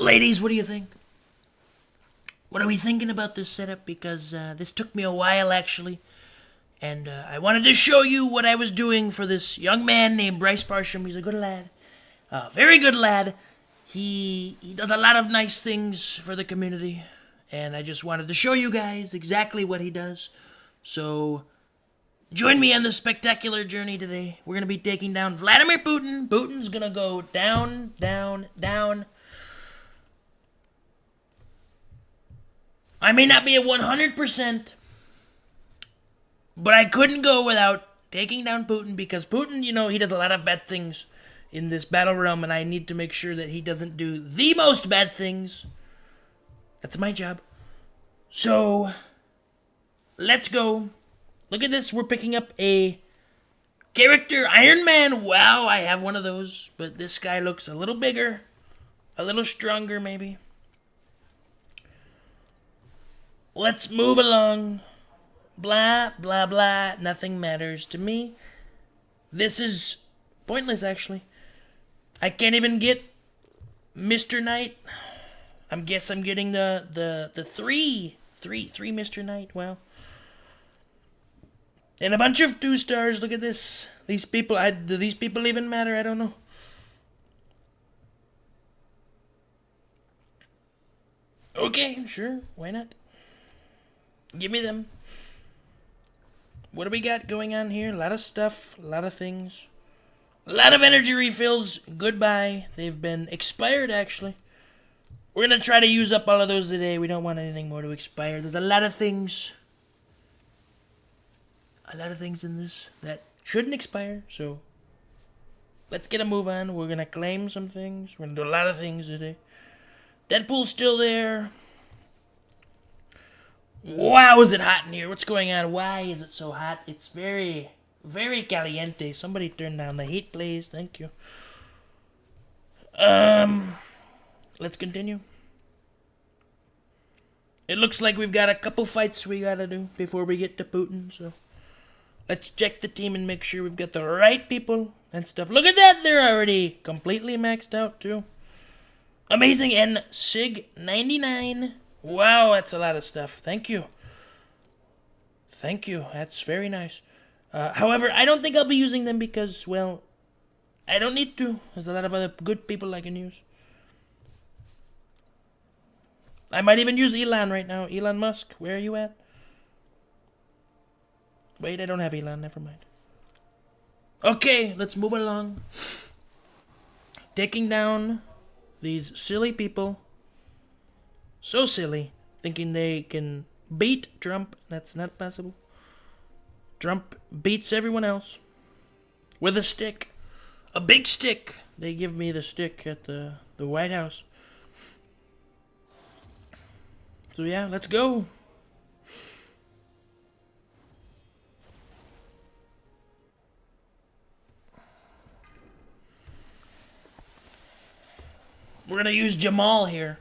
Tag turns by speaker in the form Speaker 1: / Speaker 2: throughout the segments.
Speaker 1: Ladies, what do you think? What are we thinking about this setup? Because this took me a while, actually. And I wanted to show you what I was doing for this young man named Bryce Parsham. He's a good lad. Very good lad. He does a lot of nice things for the community. And I just wanted to show you guys exactly what he does. So, join me on this spectacular journey today. We're going to be taking down Vladimir Putin. Putin's going to go down, down, down. I may not be at 100%, but I couldn't go without taking down Putin because Putin, he does a lot of bad things in this battle realm, and I need to make sure that he doesn't do the most bad things. That's my job. So, let's go. Look at this. We're picking up a character, Iron Man. Wow, I have one of those, but this guy looks a little bigger, a little stronger maybe. Let's move along. Blah, blah, blah. Nothing matters to me. This is pointless, actually. I can't even get Mr. Knight. I guess I'm getting the three Mr. Knight. Wow. And a bunch of 2 stars. Look at this. These people, do these people even matter? I don't know. Okay, sure. Why not? Give me them. What do we got going on here? A lot of stuff, a lot of things. A lot of energy refills. Goodbye. They've been expired, actually. We're going to try to use up all of those today. We don't want anything more to expire. There's a lot of things. A lot of things in this that shouldn't expire, so let's get a move on. We're going to claim some things. We're going to do a lot of things today. Deadpool's still there. Wow, is it hot in here? What's going on? Why is it so hot? It's very, very caliente. Somebody turn down the heat, please. Thank you. Let's continue. It looks like we've got a couple fights we gotta do before we get to Putin, so let's check the team and make sure we've got the right people and stuff. Look at that! They're already completely maxed out, too. Amazing. And Sig 99. Wow, that's a lot of stuff. Thank you. Thank you. That's very nice. However, I don't think I'll be using them because, well, I don't need to. There's a lot of other good people I can use. I might even use Elon right now. Elon Musk, where are you at? Wait, I don't have Elon. Never mind. Okay, let's move along. Taking down these silly people. So silly, thinking they can beat Trump. That's not possible. Trump beats everyone else with a stick. A big stick. They give me the stick at the White House. So yeah, let's go. We're gonna use Jamal here.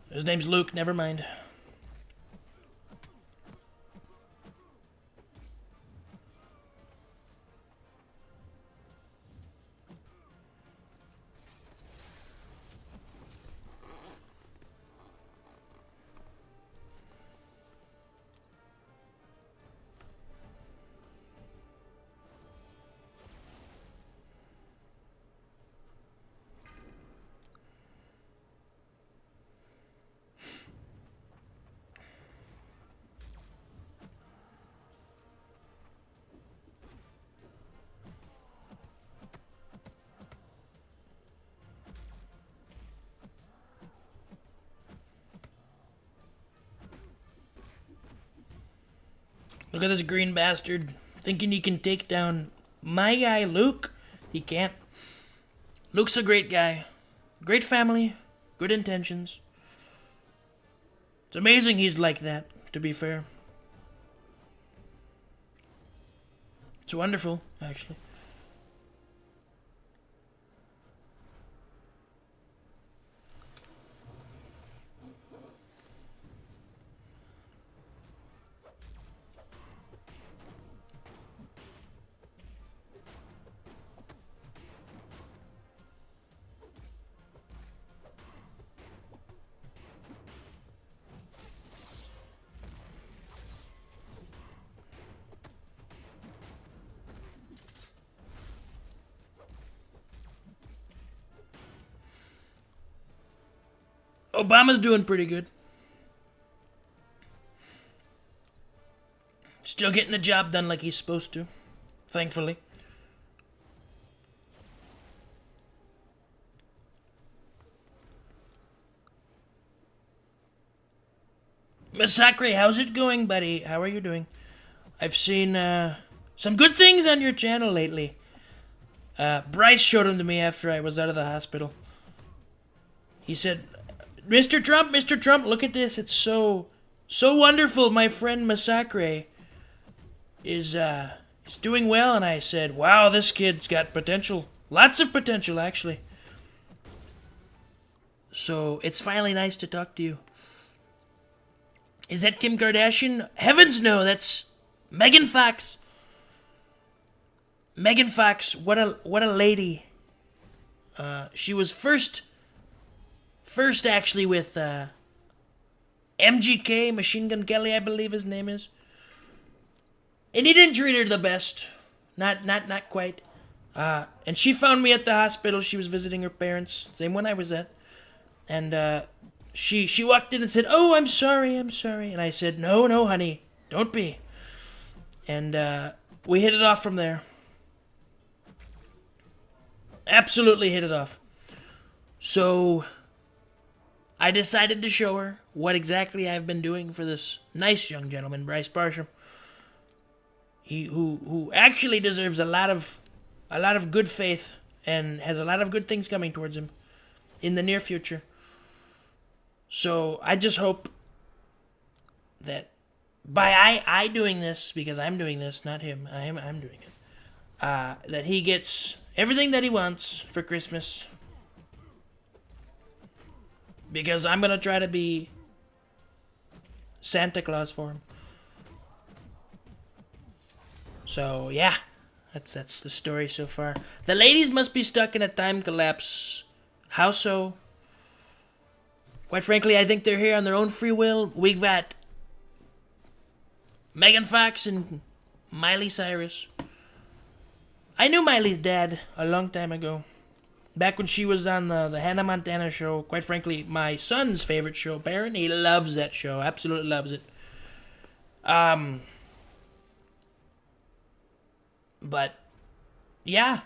Speaker 1: His name's Luke, never mind. Look at this green bastard thinking he can take down my guy, Luke. He can't. Luke's a great guy. Great family. Good intentions. It's amazing he's like that, to be fair. It's wonderful, actually. Obama's doing pretty good. Still getting the job done like he's supposed to, thankfully. Masacre, how's it going, buddy? How are you doing? I've seen some good things on your channel lately. Bryce showed them to me after I was out of the hospital. He said, Mr. Trump, look at this. It's so wonderful. My friend Masacre is doing well. And I said, wow, this kid's got potential. Lots of potential, actually. So it's finally nice to talk to you. Is that Kim Kardashian? Heavens no, that's Megan Fox. Megan Fox, what a lady. She was first actually with MGK, Machine Gun Kelly, I believe his name is. And he didn't treat her the best. Not quite. And she found me at the hospital. She was visiting her parents, same one I was at. And she walked in and said, "Oh, I'm sorry." And I said, "No, honey, don't be." And we hit it off from there. Absolutely hit it off. So I decided to show her what exactly I've been doing for this nice young gentleman, Bryce Barsham. Who actually deserves a lot of good faith and has a lot of good things coming towards him in the near future. So I just hope that by I doing this, because I'm doing this, not him, I'm doing it, that he gets everything that he wants for Christmas. Because I'm going to try to be Santa Claus for him. So, yeah. That's the story so far. The ladies must be stuck in a time collapse. How so? Quite frankly, I think they're here on their own free will. We've got Megan Fox and Miley Cyrus. I knew Miley's dad a long time ago. Back when she was on the Hannah Montana show. Quite frankly, my son's favorite show, Baron. He loves that show. Absolutely loves it. But, yeah.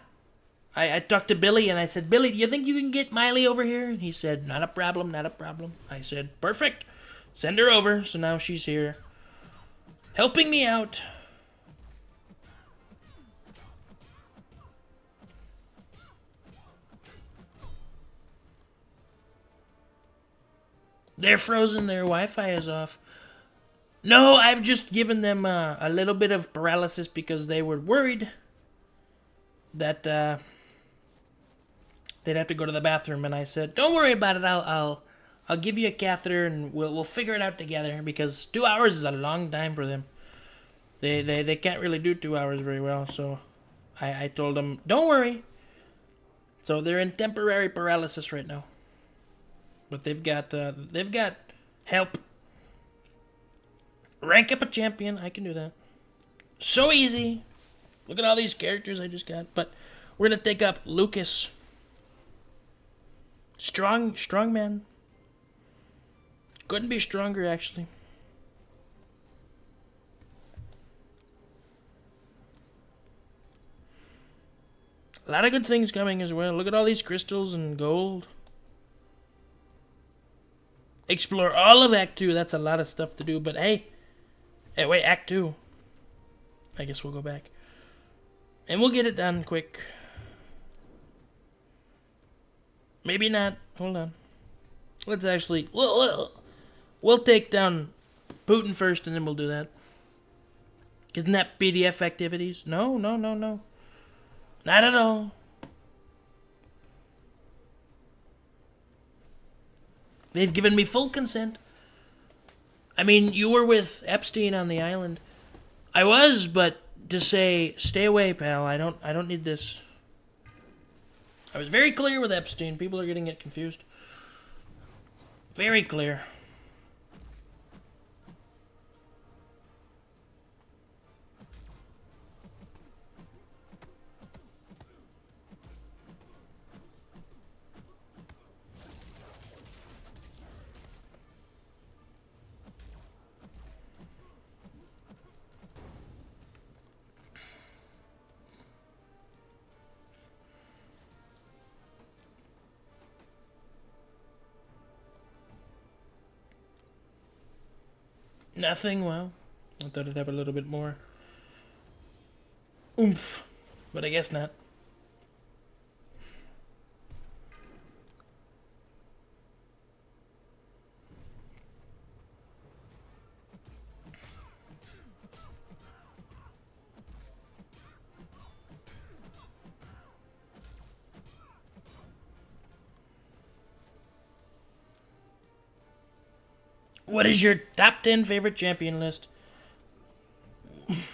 Speaker 1: I talked to Billy and I said, "Billy, do you think you can get Miley over here?" And he said, not a problem. I said, "Perfect. Send her over." So now she's here, helping me out. They're frozen. Their Wi-Fi is off. No, I've just given them a little bit of paralysis because they were worried that they'd have to go to the bathroom, and I said, "Don't worry about it. I'll give you a catheter, and we'll figure it out together." Because 2 hours is a long time for them. They can't really do 2 hours very well. So I told them, "Don't worry." So they're in temporary paralysis right now, but they've got help. Rank up a champion. I can do that. So easy. Look at all these characters I just got. But we're gonna take up Lucas. Strong man. Couldn't be stronger, actually. A lot of good things coming as well. Look at all these crystals and gold. Explore all of Act 2. That's a lot of stuff to do. But hey, wait, Act 2. I guess we'll go back. And we'll get it done quick. Maybe not. Hold on. Let's actually... We'll take down Putin first and then we'll do that. Isn't that PDF activities? No. Not at all. They've given me full consent. I mean, you were with Epstein on the island. I was, but to say, "Stay away, pal. I don't need this." I was very clear with Epstein. People are getting it confused. Very clear. Nothing. Well, I thought it'd have a little bit more oomph, but I guess not. What is your top 10 favorite champion list?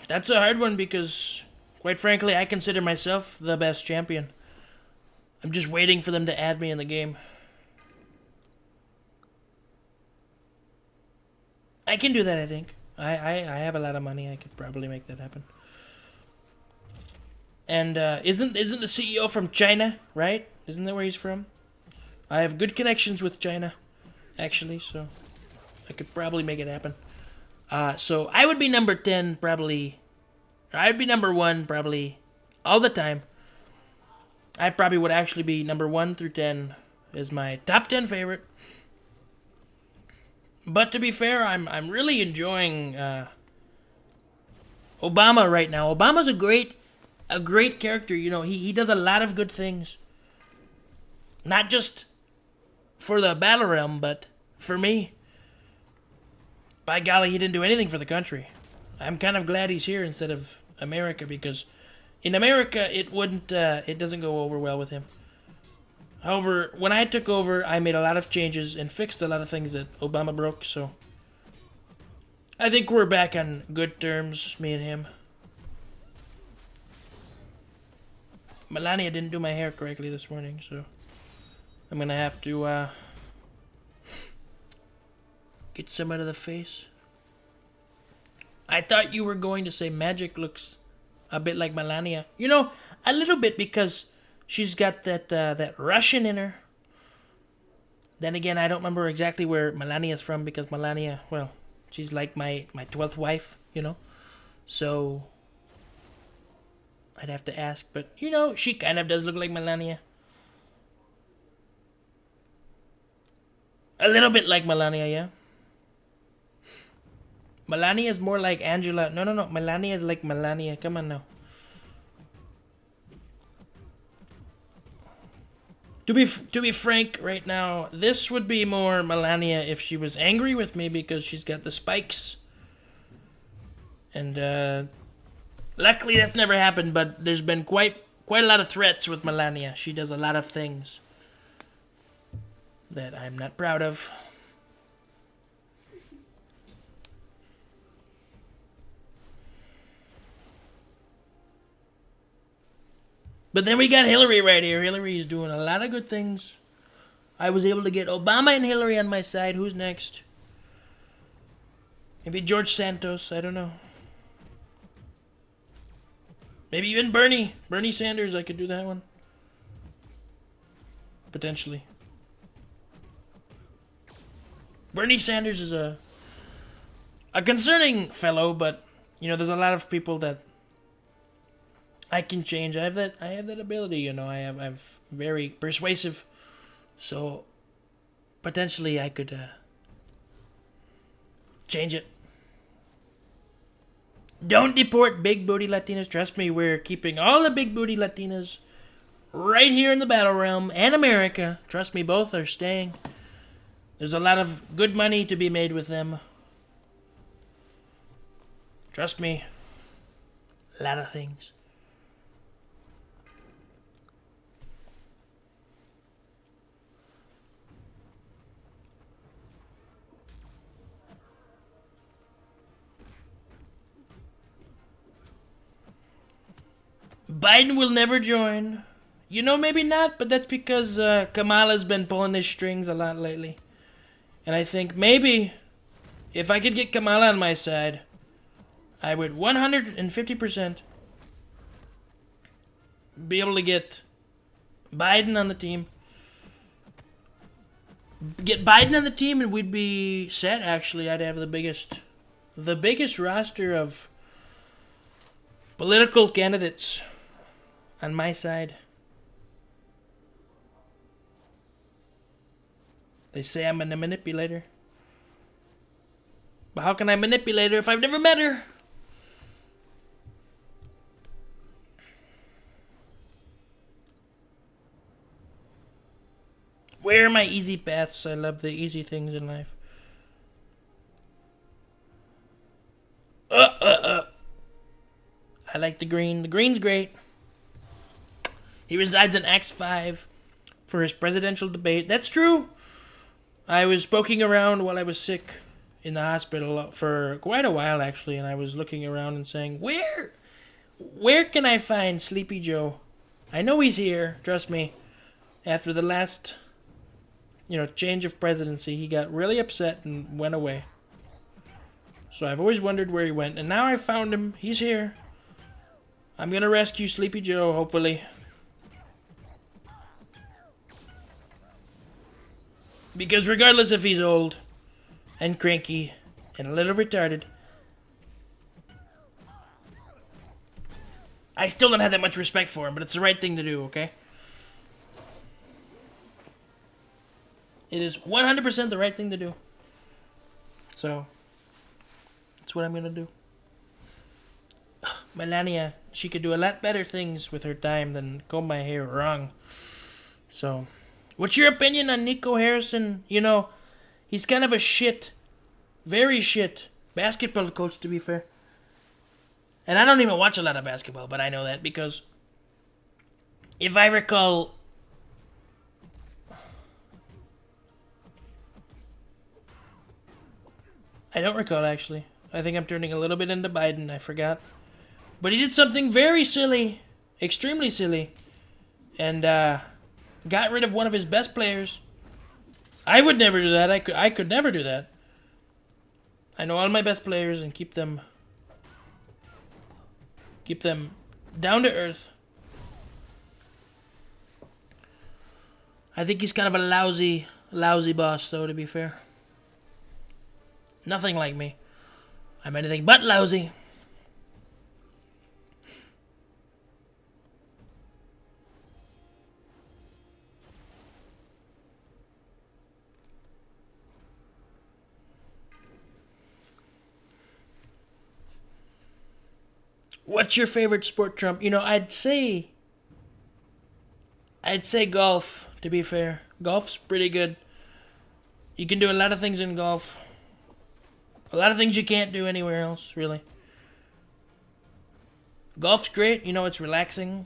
Speaker 1: That's a hard one because, quite frankly, I consider myself the best champion. I'm just waiting for them to add me in the game. I can do that, I think. I have a lot of money. I could probably make that happen. And isn't the CEO from China, right? Isn't that where he's from? I have good connections with China, actually, so I could probably make it happen. So I would be number 10 probably. I would be number 1 probably all the time. I probably would actually be number 1 through 10 is my top 10 favorite. But to be fair, I'm really enjoying Obama right now. Obama's a great character. You know, he does a lot of good things. Not just for the battle realm, but for me. By golly, he didn't do anything for the country. I'm kind of glad he's here instead of America because in America it doesn't go over well with him. However, when I took over, I made a lot of changes and fixed a lot of things that Obama broke, so I think we're back on good terms, me and him. Melania didn't do my hair correctly this morning, so I'm gonna have to get some out of the face. I thought you were going to say Magic looks a bit like Melania. You know, a little bit because she's got that Russian in her. Then again, I don't remember exactly where Melania's from because Melania, well, she's like my 12th wife, you know. So I'd have to ask, but you know, she kind of does look like Melania. A little bit like Melania, yeah. Melania is more like Angela. No. Melania is like Melania. Come on now. To be frank, right now, this would be more Melania if she was angry with me because she's got the spikes. And luckily that's never happened, but there's been quite a lot of threats with Melania. She does a lot of things that I'm not proud of. But then we got Hillary right here. Hillary is doing a lot of good things. I was able to get Obama and Hillary on my side. Who's next? Maybe George Santos. I don't know. Maybe even Bernie. Bernie Sanders. I could do that one. Potentially. Bernie Sanders is a concerning fellow, but you know, there's a lot of people that I can change. I have that ability, you know. I'm very persuasive, so potentially I could change it. Don't deport big booty Latinas. Trust me, we're keeping all the big booty Latinas right here in the battle realm and America. Trust me, both are staying. There's a lot of good money to be made with them. Trust me, a lot of things. Biden will never join. You know, maybe not, but that's because Kamala's been pulling his strings a lot lately. And I think maybe if I could get Kamala on my side, I would 150% be able to get Biden on the team. Get Biden on the team and we'd be set, actually. I'd have the biggest roster of political candidates on my side. They say I'm a manipulator. But how can I manipulate her if I've never met her? Where are my easy paths? I love the easy things in life. I like the green. The green's great. He resides in Act 5 for his presidential debate. That's true. I was poking around while I was sick in the hospital for quite a while, actually, and I was looking around and saying, where can I find Sleepy Joe? I know he's here, trust me. After the last, change of presidency, he got really upset and went away. So I've always wondered where he went, and now I found him. He's here. I'm gonna rescue Sleepy Joe, hopefully. Because regardless if he's old and cranky and a little retarded, I still don't have that much respect for him, but it's the right thing to do, okay? It is 100% the right thing to do. So, that's what I'm gonna do. Melania, she could do a lot better things with her time than comb my hair wrong. So, what's your opinion on Nico Harrison? He's kind of a very shit basketball coach, to be fair. And I don't even watch a lot of basketball, but I know that because if I recall, I don't recall actually. I think I'm turning a little bit into Biden, I forgot. But he did something very silly, extremely silly, and got rid of one of his best players. I would never do that. I could never do that. I know all my best players and keep them down to earth. I think he's kind of a lousy boss, though, to be fair. Nothing like me. I'm anything but lousy. What's your favorite sport, Trump? I'd say golf, to be fair. Golf's pretty good. You can do a lot of things in golf. A lot of things you can't do anywhere else, really. Golf's great. It's relaxing.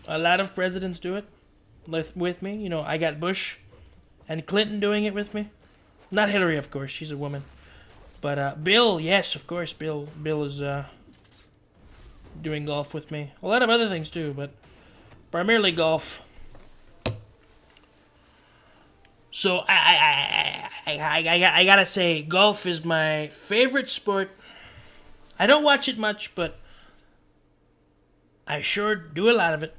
Speaker 1: A lot of presidents do it with me. I got Bush and Clinton doing it with me. Not Hillary, of course. She's a woman. But Bill, yes, of course. Bill is doing golf with me. A lot of other things too, but primarily golf. So I gotta say, golf is my favorite sport. I don't watch it much, but I sure do a lot of it.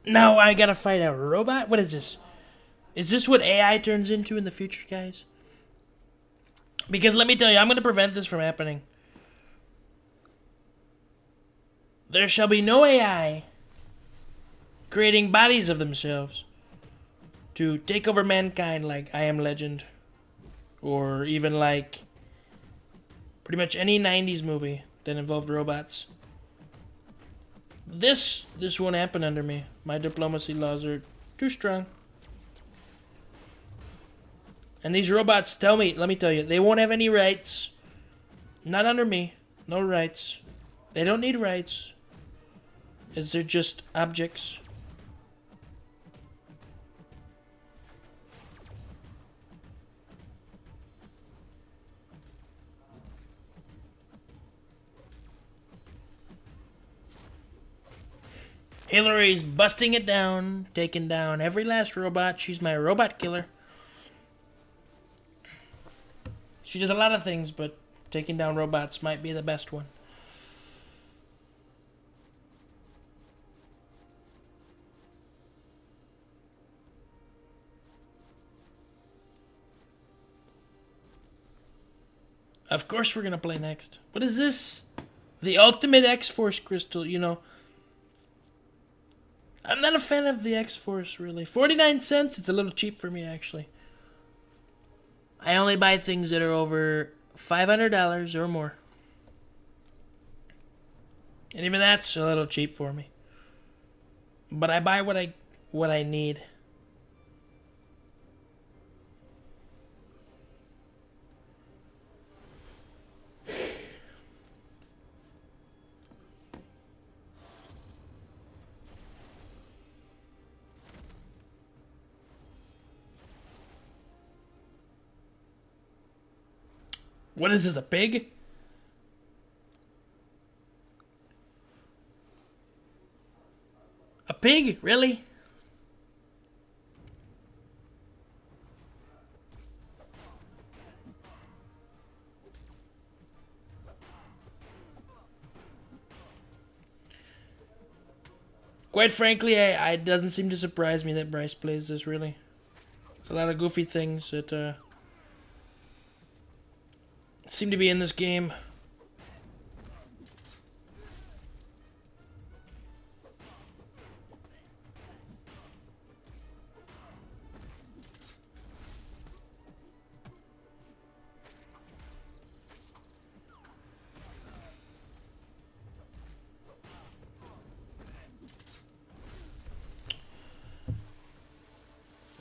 Speaker 1: Now I gotta fight a robot? What is this? Is this what AI turns into in the future, guys? Because let me tell you, I'm gonna prevent this from happening. There shall be no AI creating bodies of themselves to take over mankind like I Am Legend. Or even like pretty much any 90s movie that involved robots. This won't happen under me. My diplomacy laws are too strong. And these robots let me tell you, they won't have any rights. Not under me. No rights. They don't need rights. As they're just objects. Hillary's busting it down, taking down every last robot. She's my robot killer. She does a lot of things, but taking down robots might be the best one. Of course we're gonna play next. What is this? The ultimate X-Force crystal, you know. I'm not a fan of the X-Force, really. 49 cents, it's a little cheap for me, actually. I only buy things that are over $500 or more. And even that's a little cheap for me. But I buy what I need. What is this, a pig? A pig? Really? Quite frankly, it doesn't seem to surprise me that Bryce plays this, really. There's a lot of goofy things that seem to be in this game.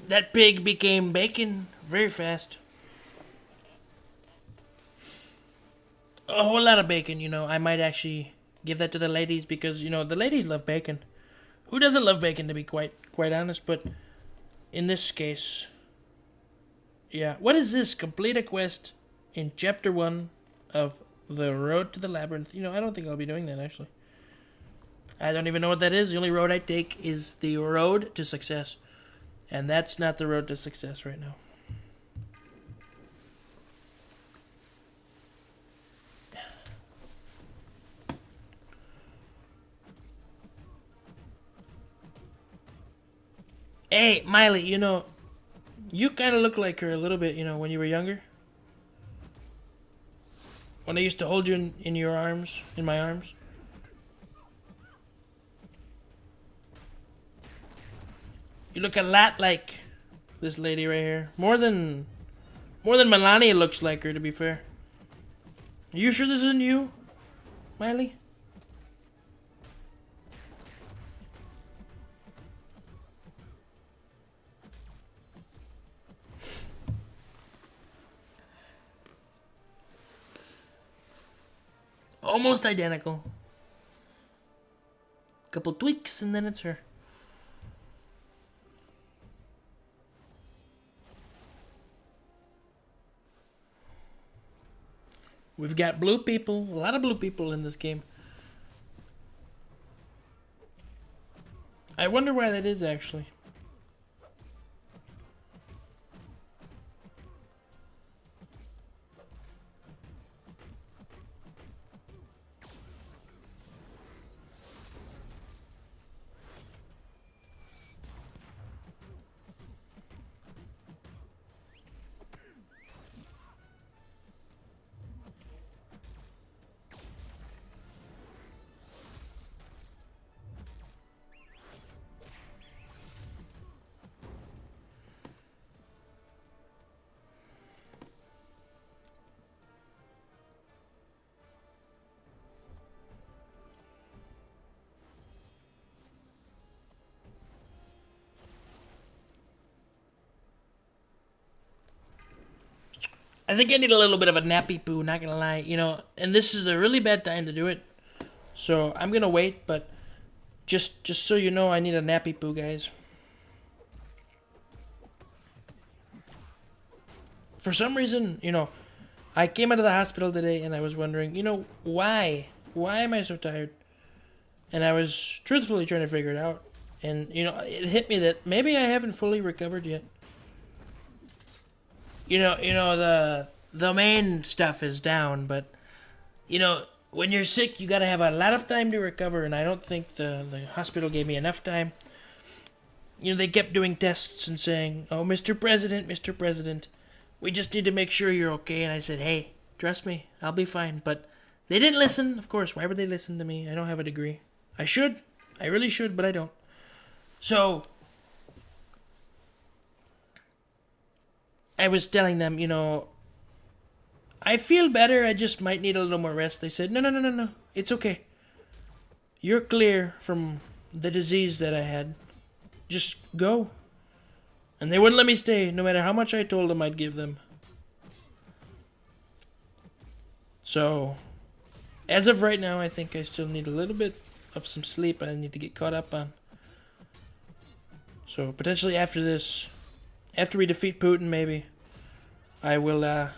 Speaker 1: That pig became bacon very fast. A whole lot of bacon, you know. I might actually give that to the ladies because, you know, the ladies love bacon. Who doesn't love bacon, to be quite honest? But in this case, yeah. What is this? Complete a quest in Chapter 1 of The Road to the Labyrinth. You know, I don't think I'll be doing that, actually. I don't even know what that is. The only road I take is the road to success. And that's not the road to success right now. Hey, Miley, you know, you kind of look like her a little bit, you know, when you were younger. When I used to hold you in your arms, in my arms. You look a lot like this lady right here. More than Melania looks like her, to be fair. Are you sure this isn't you, Miley? Almost identical. Couple tweaks and then it's her. We've got blue people, a lot of blue people in this game. I wonder why that is, actually. think I need a little bit of a nappy poo, not gonna lie. And this is a really bad time to do it. So I'm gonna wait, but just so you know, I need a nappy poo, guys. For some reason, I came out of the hospital today and I was wondering, why? Why am I so tired? And I was truthfully trying to figure it out. And, it hit me that maybe I haven't fully recovered yet. The main stuff is down, but, when you're sick, you gotta have a lot of time to recover, and I don't think the hospital gave me enough time. They kept doing tests and saying, "Oh, Mr. President, we just need to make sure you're okay." And I said, "Hey, trust me, I'll be fine." But they didn't listen. Of course, why would they listen to me? I don't have a degree. I should. I really should, but I don't. So, I was telling them, I feel better. I just might need a little more rest. They said, no. It's okay. You're clear from the disease that I had. Just go. And they wouldn't let me stay, no matter how much I told them I'd give them. So, as of right now, I think I still need a little bit of some sleep I need to get caught up on. So, potentially after this, after we defeat Putin, maybe, I will, I'll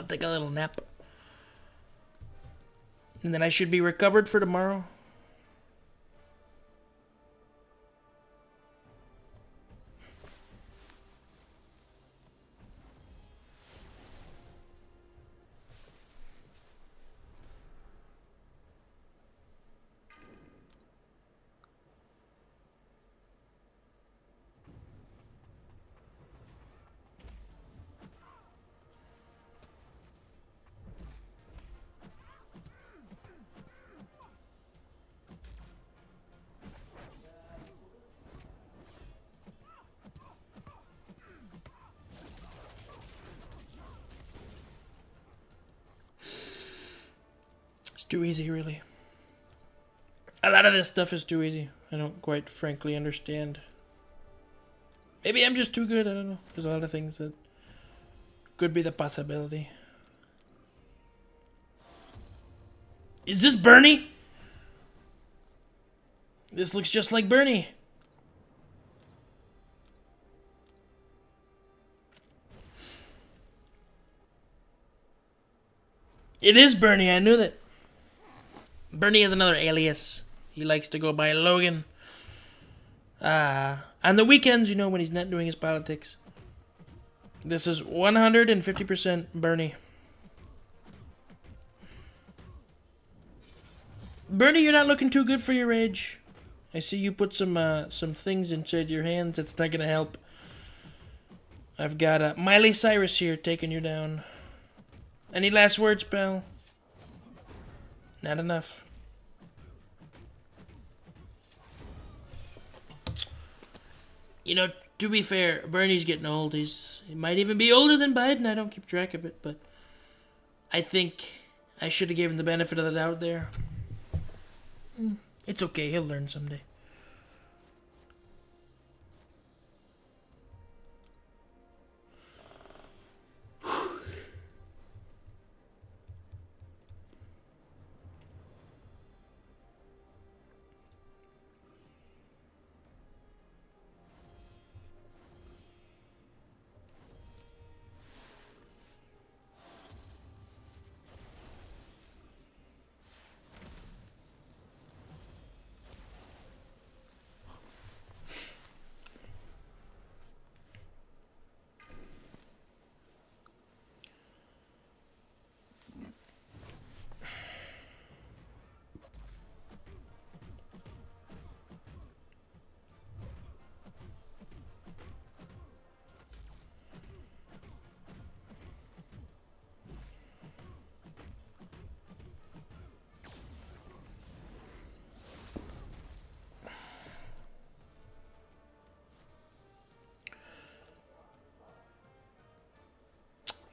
Speaker 1: take a little nap. And then I should be recovered for tomorrow. Too easy, really. A lot of this stuff is too easy. I don't quite frankly understand. Maybe I'm just too good, I don't know. There's a lot of things that could be the possibility. Is this Bernie? This looks just like Bernie. It is Bernie, I knew that. Bernie is another alias. He likes to go by Logan. On the weekends, when he's not doing his politics. This is 150% Bernie. Bernie, you're not looking too good for your age. I see you put some things inside your hands. It's not gonna help. I've got Miley Cyrus here taking you down. Any last words, pal? Not enough. To be fair, Bernie's getting old. He might even be older than Biden. I don't keep track of it, but I think I should have given the benefit of the doubt there. It's okay. He'll learn someday.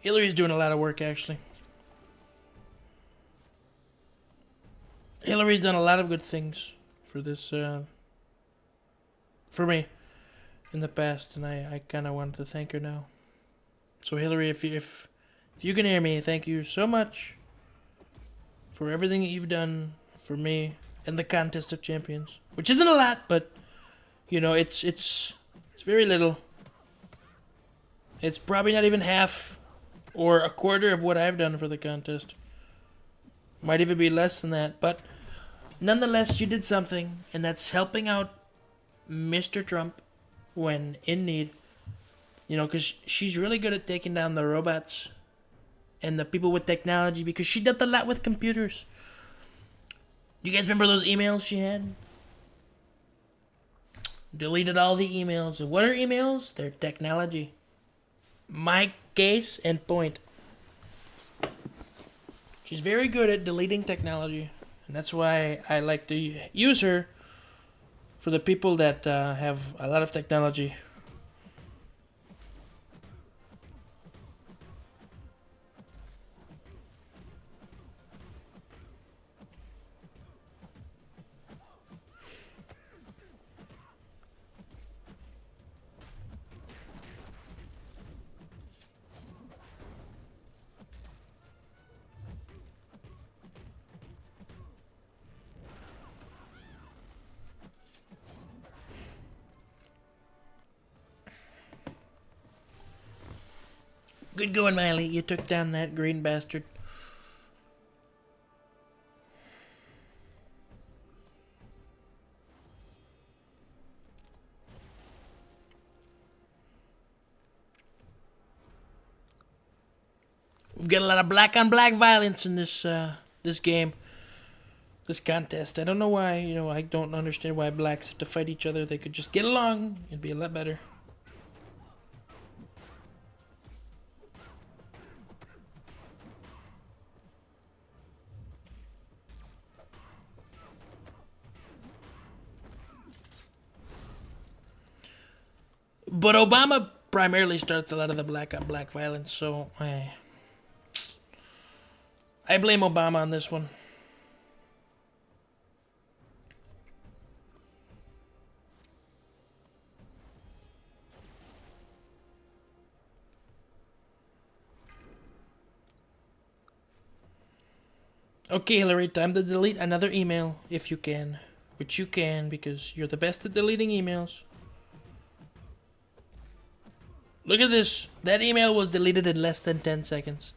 Speaker 1: Hillary's doing a lot of work, actually. Hillary's done a lot of good things for this, for me. in the past, and I kind of wanted to thank her now. So Hillary, if you can hear me, thank you so much for everything that you've done for me and the Contest of Champions, which isn't a lot, but you know it's very little. It's probably not even half or a quarter of what I've done for the contest. Might even be less than that, but nonetheless, you did something, and that's helping out Mr. Trump when in need. You know, because she's really good at taking down the robots and the people with technology, because she did a lot with computers. You guys remember those emails she had? Deleted all the emails. And what are emails? They're technology. My case and point. She's very good at deleting technology, and that's why I like to use her for the people that have a lot of technology. Good going, Miley. You took down that green bastard. We've got a lot of black on black violence in this game. This contest. I don't know why, I don't understand why blacks have to fight each other. They could just get along. It'd be a lot better. But Obama primarily starts a lot of the black on black violence, so I blame Obama on this one. Okay, Hillary, time to delete another email if you can. Which you can, because you're the best at deleting emails. Look at this. That email was deleted in less than 10 seconds.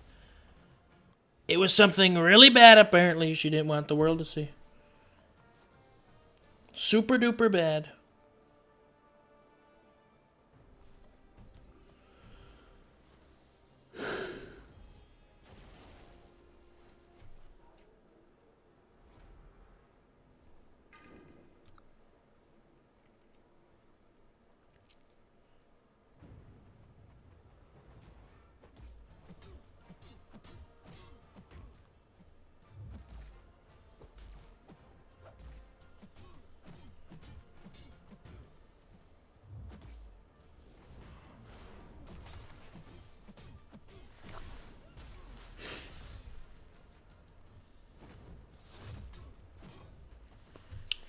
Speaker 1: It was something really bad, apparently, she didn't want the world to see. Super duper bad.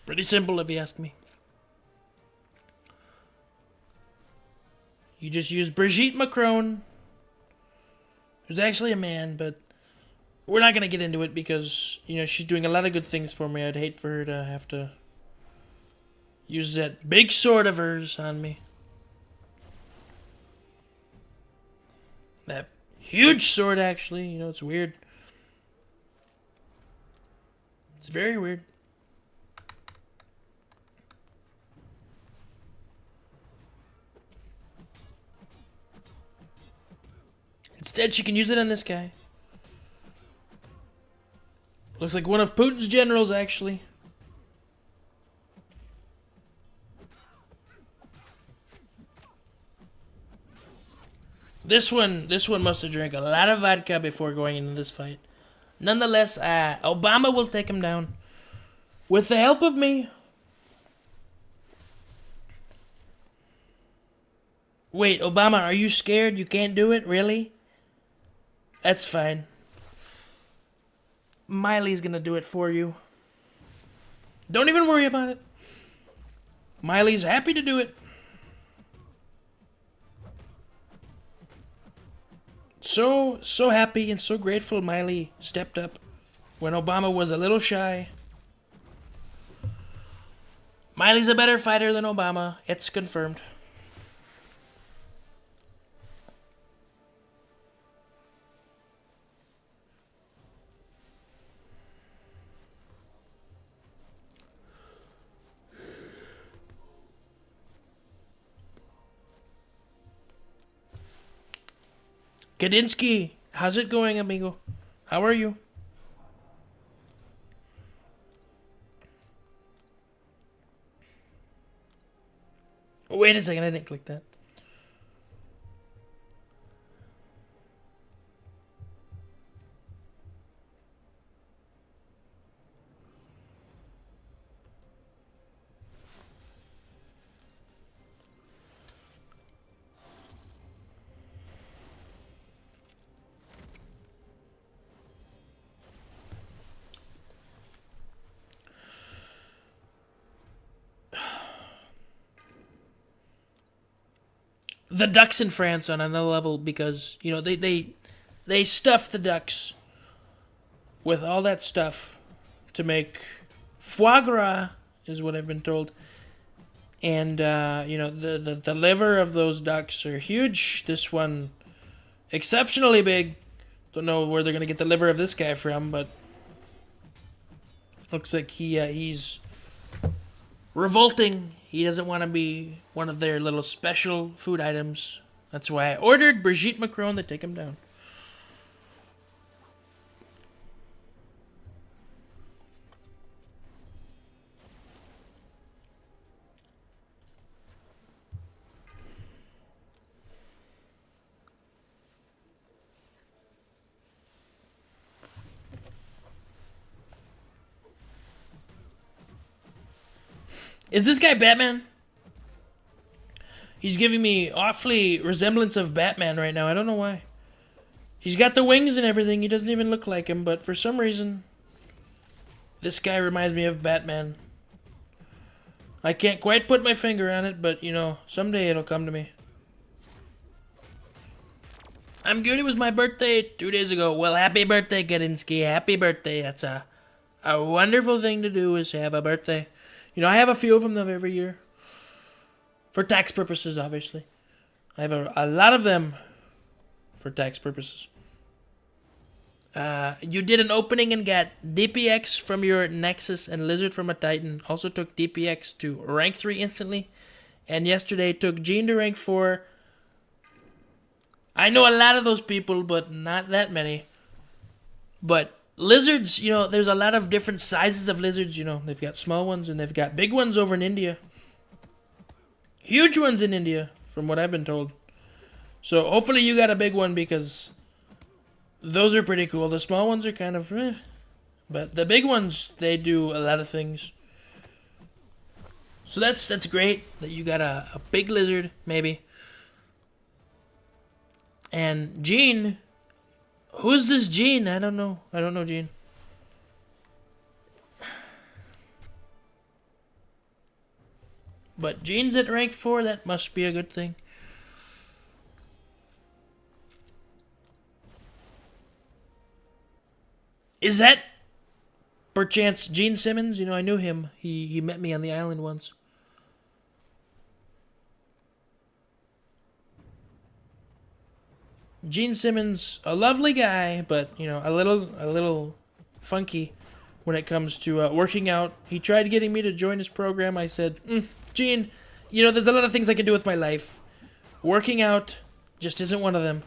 Speaker 1: Pretty simple if you ask me. You just use Brigitte Macron, who's actually a man, but we're not going to get into it because, she's doing a lot of good things for me. I'd hate for her to have to use that big sword of hers on me. That huge sword, actually. It's weird. It's very weird. Instead, she can use it on this guy. Looks like one of Putin's generals, actually. This one must have drank a lot of vodka before going into this fight. Nonetheless, Obama will take him down. With the help of me. Wait, Obama, are you scared? You can't do it? Really? That's fine. Miley's gonna do it for you. Don't even worry about it. Miley's happy to do it. so happy and so grateful Miley stepped up when Obama was a little shy. Miley's a better fighter than Obama. It's confirmed. Kadinsky, how's it going, amigo? How are you? Wait a second, I didn't click that. The ducks in France on another level because they stuff the ducks with all that stuff to make foie gras is what I've been told, and the liver of those ducks are huge. This one exceptionally big. Don't know where they're gonna get the liver of this guy from, but looks like he's revolting. He doesn't want to be one of their little special food items. That's why I ordered Brigitte Macron to take him down. Is this guy Batman? He's giving me awfully resemblance of Batman right now. I don't know why. He's got the wings and everything. He doesn't even look like him, but for some reason, this guy reminds me of Batman. I can't quite put my finger on it, but someday it'll come to me. I'm good. It was my birthday 2 days ago. Well, happy birthday, Kadinsky. Happy birthday. That's a wonderful thing to do is have a birthday. I have a few of them every year. For tax purposes, obviously. I have a lot of them for tax purposes. You did an opening and got DPX from your Nexus and Lizard from a Titan. Also took DPX to rank 3 instantly. And yesterday took Gene to rank 4. I know a lot of those people, but not that many. But lizards, there's a lot of different sizes of lizards. They've got small ones and they've got big ones over in India. Huge ones in India, from what I've been told. So hopefully you got a big one because those are pretty cool. The small ones are kind of but the big ones, they do a lot of things. So that's great that you got a big lizard, maybe. And Gene, who's this Gene? I don't know. I don't know Gene. But Gene's at rank 4. That must be a good thing. Is that perchance Gene Simmons? I knew him. He met me on the island once. Gene Simmons, a lovely guy, but a little funky when it comes to working out. He tried getting me to join his program. I said, Gene, there's a lot of things I can do with my life. Working out just isn't one of them.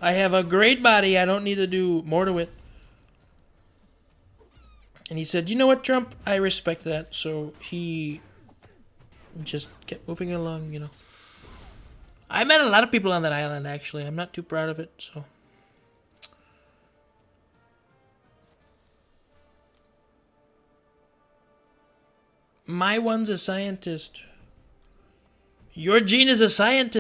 Speaker 1: I have a great body. I don't need to do more to it. And he said, you know what, Trump? I respect that. So he just kept moving along. I met a lot of people on that island, actually. I'm not too proud of it, so. My one's a scientist. Your Gene is a scientist.